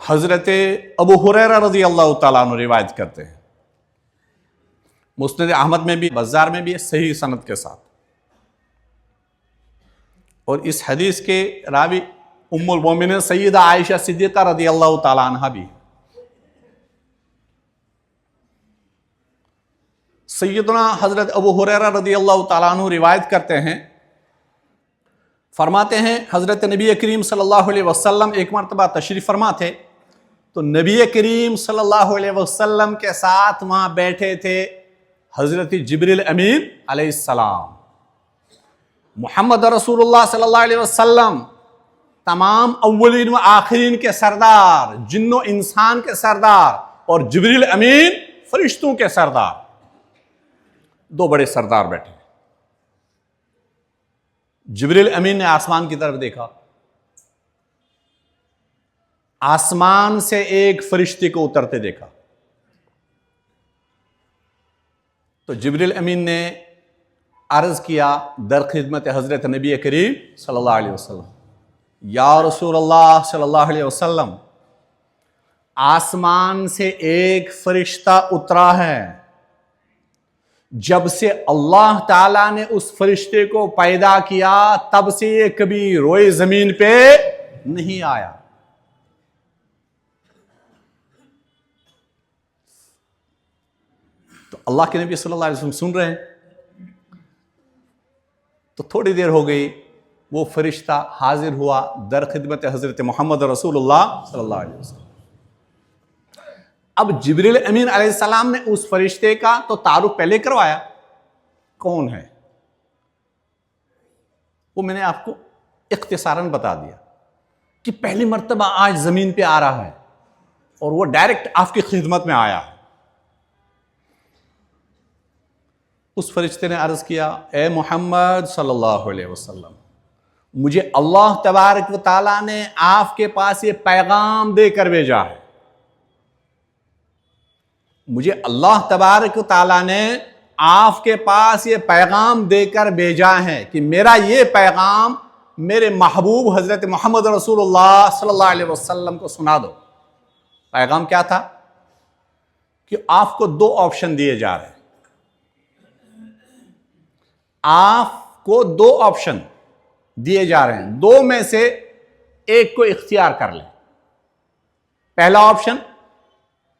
حضرت ابو ہریرہ رضی اللہ تعالیٰ عنہ روایت کرتے ہیں، مسند احمد میں بھی، بزار میں بھی، صحیح سند کے ساتھ، اور اس حدیث کے راوی ام المومنین سیدہ عائشہ صدیقہ رضی اللہ تعالیٰ عنہ بھی۔ سیدنا حضرت ابو ہریرہ رضی اللہ تعالیٰ عنہ روایت کرتے ہیں، فرماتے ہیں حضرت نبی کریم صلی اللہ علیہ وسلم ایک مرتبہ تشریف فرما تھے، تو نبی کریم صلی اللہ علیہ وسلم کے ساتھ وہاں بیٹھے تھے حضرت جبریل امین علیہ السلام۔ محمد رسول اللہ صلی اللہ علیہ وسلم تمام اولین و آخرین کے سردار، جن و انسان کے سردار، اور جبریل امین فرشتوں کے سردار، دو بڑے سردار بیٹھے۔ جبریل امین نے آسمان کی طرف دیکھا، آسمان سے ایک فرشتے کو اترتے دیکھا، تو جبریل امین نے عرض کیا در خدمت حضرت نبی کریم صلی اللہ علیہ وسلم، یا رسول اللہ صلی اللہ علیہ وسلم، آسمان سے ایک فرشتہ اترا ہے، جب سے اللہ تعالیٰ نے اس فرشتے کو پیدا کیا تب سے یہ کبھی روئے زمین پہ نہیں آیا۔ تو اللہ کے نبی صلی اللہ علیہ وسلم سن رہے ہیں، تو تھوڑی دیر ہو گئی، وہ فرشتہ حاضر ہوا در خدمت حضرت محمد رسول اللہ صلی اللہ علیہ وسلم۔ اب جبریل امین علیہ السلام نے اس فرشتے کا تو تعارف پہلے کروایا، کون ہے وہ میں نے آپ کو اختصاراً بتا دیا کہ پہلی مرتبہ آج زمین پہ آ رہا ہے اور وہ ڈائریکٹ آپ کی خدمت میں آیا ہے۔ اس فرشتے نے عرض کیا، اے محمد صلی اللہ علیہ وسلم، مجھے اللہ تبارک و تعالیٰ نے آپ کے پاس یہ پیغام دے کر بھیجا ہے، مجھے اللہ تبارک و تعالیٰ نے آپ کے پاس یہ پیغام دے کر بھیجا ہے کہ میرا یہ پیغام میرے محبوب حضرت محمد رسول اللہ صلی اللہ علیہ وسلم کو سنا دو۔ پیغام کیا تھا کہ آپ کو دو آپشن دیے جا رہے ہیں، آپ کو دو آپشن دیے جا رہے ہیں، دو میں سے ایک کو اختیار کر لیں۔ پہلا آپشن،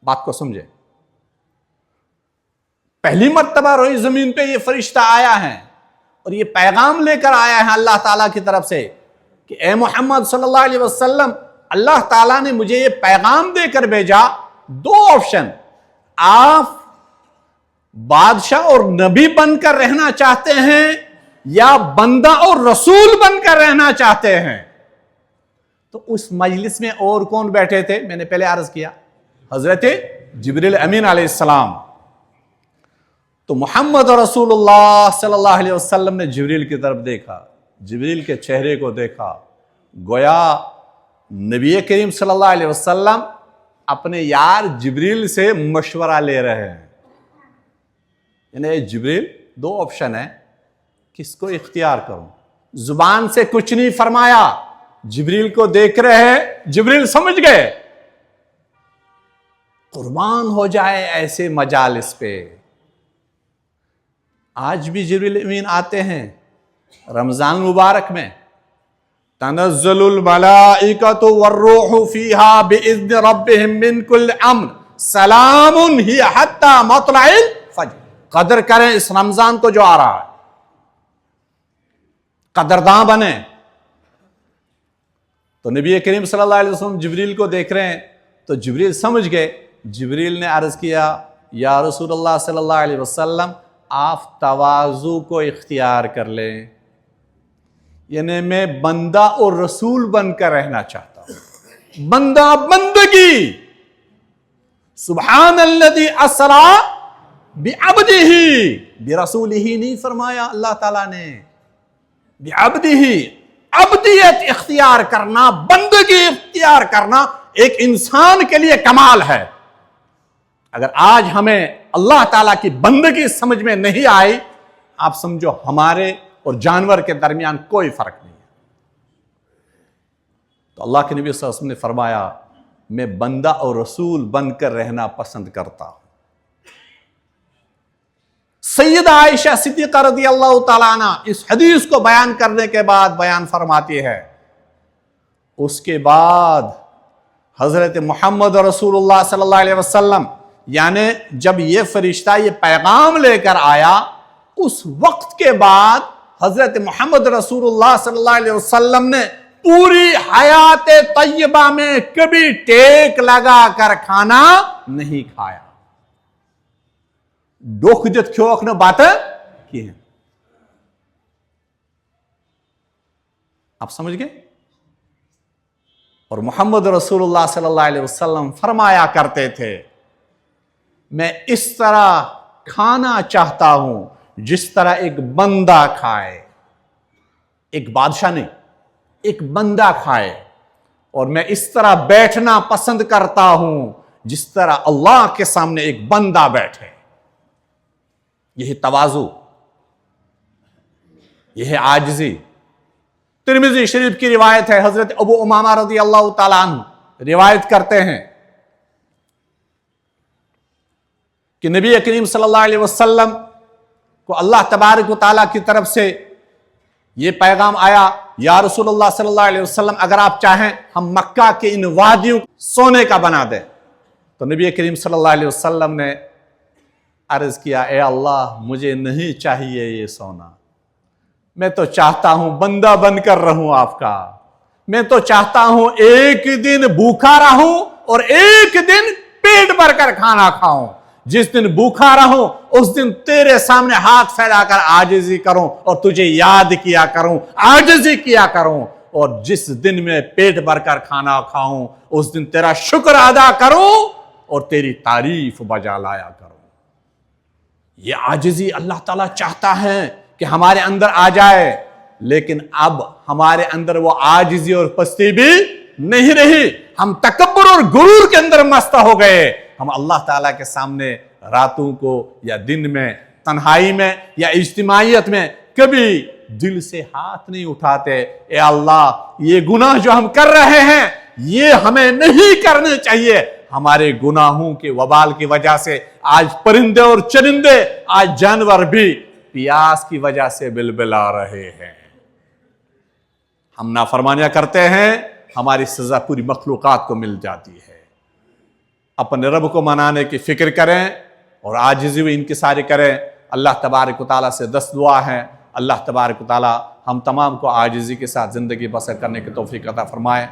بات کو سمجھے، پہلی مرتبہ روئی زمین پہ یہ فرشتہ آیا ہے اور یہ پیغام لے کر آیا ہے اللہ تعالیٰ کی طرف سے کہ اے محمد صلی اللہ علیہ وسلم، اللہ تعالیٰ نے مجھے یہ پیغام دے کر بھیجا۔ دو آپشن، آپ بادشاہ اور نبی بن کر رہنا چاہتے ہیں یا بندہ اور رسول بن کر رہنا چاہتے ہیں۔ تو اس مجلس میں اور کون بیٹھے تھے؟ میں نے پہلے عرض کیا، حضرت جبریل امین علیہ السلام۔ تو محمد رسول اللہ صلی اللہ علیہ وسلم نے جبریل کی طرف دیکھا، جبریل کے چہرے کو دیکھا، گویا نبی کریم صلی اللہ علیہ وسلم اپنے یار جبریل سے مشورہ لے رہے ہیں، یعنی جبریل دو آپشن ہیں، کس کو اختیار کروں؟ زبان سے کچھ نہیں فرمایا، جبریل کو دیکھ رہے ہیں، جبریل سمجھ گئے۔ قربان ہو جائے ایسے مجالس پہ۔ آج بھی جبریل امین آتے ہیں رمضان مبارک میں، تنزل الملائکۃ والروح فیہا باذن ربہم من کل امر سلام ہی حتی مطلع الفجر۔ قدر کریں اس رمضان کو جو آ رہا ہے، قدرداں بنے۔ تو نبی کریم صلی اللہ علیہ وسلم جبریل کو دیکھ رہے ہیں، تو جبریل سمجھ گئے۔ جبریل نے عرض کیا، یا رسول اللہ صلی اللہ علیہ وسلم، آپ تواضع کو اختیار کر لیں، یعنی میں بندہ اور رسول بن کر رہنا چاہتا ہوں۔ بندہ، بندگی، سبحان الذی اسریٰ بعبدہ، برسولہ نہیں فرمایا اللہ تعالیٰ نے، بعبدہ، عبدیت اختیار کرنا، بندگی اختیار کرنا ایک انسان کے لیے کمال ہے۔ اگر آج ہمیں اللہ تعالیٰ کی بندگی سمجھ میں نہیں آئی، آپ سمجھو ہمارے اور جانور کے درمیان کوئی فرق نہیں ہے۔ تو اللہ کے نبی صلی اللہ علیہ وسلم نے فرمایا میں بندہ اور رسول بن کر رہنا پسند کرتا ہوں۔ سیدہ عائشہ صدیقہ رضی اللہ تعالیٰ عنہ اس حدیث کو بیان کرنے کے بعد بیان فرماتی ہے، اس کے بعد حضرت محمد رسول اللہ صلی اللہ علیہ وسلم، یعنی جب یہ فرشتہ یہ پیغام لے کر آیا، اس وقت کے بعد حضرت محمد رسول اللہ صلی اللہ علیہ وسلم نے پوری حیات طیبہ میں کبھی ٹیک لگا کر کھانا نہیں کھایا۔ ڈوکھ دت کھیوک نہ باتیں کی ہیں۔ آپ سمجھ گئے؟ اور محمد رسول اللہ صلی اللہ علیہ وسلم فرمایا کرتے تھے، میں اس طرح کھانا چاہتا ہوں جس طرح ایک بندہ کھائے، ایک بادشاہ نہیں، ایک بندہ کھائے، اور میں اس طرح بیٹھنا پسند کرتا ہوں جس طرح اللہ کے سامنے ایک بندہ بیٹھے۔ یہی تواضع، یہ عاجزی۔ ترمذی شریف کی روایت ہے، حضرت ابو امامہ رضی اللہ تعالیٰ عنہ روایت کرتے ہیں کہ نبی کریم صلی اللہ علیہ وسلم کو اللہ تبارک و تعالیٰ کی طرف سے یہ پیغام آیا، یا رسول اللہ صلی اللہ علیہ وسلم اگر آپ چاہیں ہم مکہ کے ان وادیوں سونے کا بنا دیں۔ تو نبی کریم صلی اللہ علیہ وسلم نے عرض کیا، اے اللہ مجھے نہیں چاہیے یہ سونا، میں تو چاہتا ہوں بندہ بن کر رہوں آپ کا، میں تو چاہتا ہوں ایک دن بھوکا رہوں اور ایک دن پیٹ بھر کر کھانا کھاؤں۔ جس دن بھوکا رہوں اس دن تیرے سامنے ہاتھ پھیلا کر عاجزی کروں اور تجھے یاد کیا کروں، عاجزی کیا کروں، اور جس دن میں پیٹ بھر کر کھانا کھاؤں اس دن تیرا شکر ادا کروں اور تیری تعریف بجا لایا کروں۔ یہ عاجزی اللہ تعالیٰ چاہتا ہے کہ ہمارے اندر آ جائے، لیکن اب ہمارے اندر وہ عاجزی اور پستی بھی نہیں رہی، ہم تکبر اور غرور کے اندر مست ہو گئے۔ ہم اللہ تعالیٰ کے سامنے راتوں کو یا دن میں، تنہائی میں یا اجتماعیت میں کبھی دل سے ہاتھ نہیں اٹھاتے، اے اللہ یہ گناہ جو ہم کر رہے ہیں یہ ہمیں نہیں کرنے چاہیے۔ ہمارے گناہوں کے وبال کی وجہ سے آج پرندے اور چرندے، آج جانور بھی پیاس کی وجہ سے بلبلا رہے ہیں۔ ہم نافرمانیاں کرتے ہیں، ہماری سزا پوری مخلوقات کو مل جاتی ہے۔ اپنے رب کو منانے کی فکر کریں اور عاجزی و انکساری کریں۔ اللہ تبارک و تعالیٰ سے 10 دعا ہیں، اللہ تبارک و تعالیٰ ہم تمام کو عاجزی کے ساتھ زندگی بسر کرنے کی توفیق عطا فرمائے۔